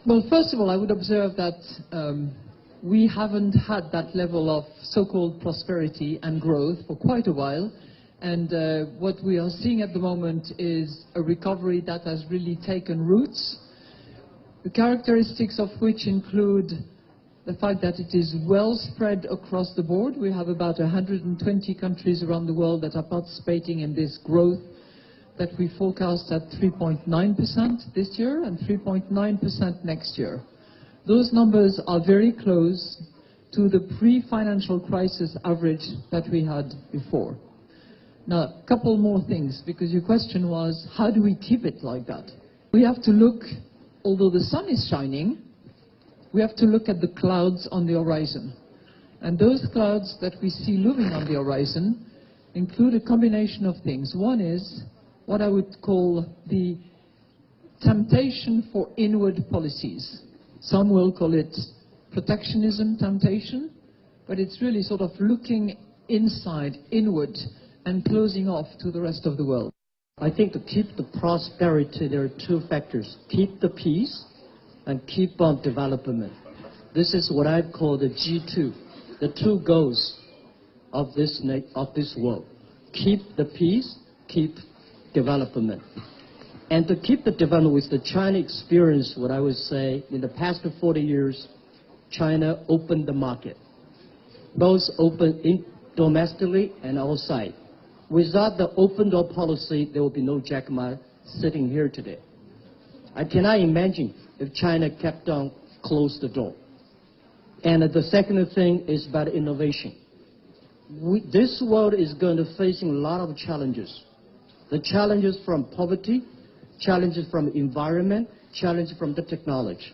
Well, first of all, I would observe that we haven't had that level of so-called prosperity and growth for quite a while. And what we are seeing at the moment is a recovery that has really taken roots, the characteristics of which include the fact that it is well spread across the board. We have about 120 countries around the world that are participating in this growth that we forecast at 3.9% this year and 3.9% next year. Those numbers are very close to the pre-financial crisis average that we had before. Now, a couple more things, because your question was, how do we keep it like that? We have to look, although the sun is shining, we have to look at the clouds on the horizon. And those clouds that we see looming on the horizon include a combination of things. One is what I would call the temptation for inward policies. Some will call it protectionism temptation, but it's really sort of looking inside, inward, and closing off to the rest of the world. I think to keep the prosperity, there are two factors. Keep the peace and keep on development. This is what I call the G2, the two goals of this world. Keep the peace, keep development. And to keep the development with the China experience, what I would say, in the past 40 years, China opened the market, both open domestically and outside. Without the open door policy, there will be no Jack Ma sitting here today. I cannot imagine if China kept on closed the door. And the second thing is about innovation. This world is going to facing a lot of challenges. The challenges from poverty, challenges from environment, challenges from the technology.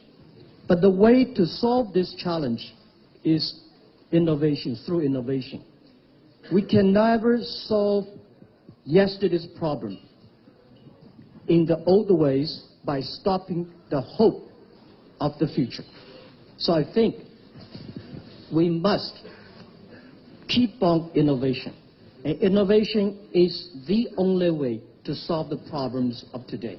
But the way to solve this challenge is innovation, through innovation. We can never solve yesterday's problem in the old ways by stopping the hope of the future. So I think we must keep on innovation. And innovation is the only way to solve the problems of today.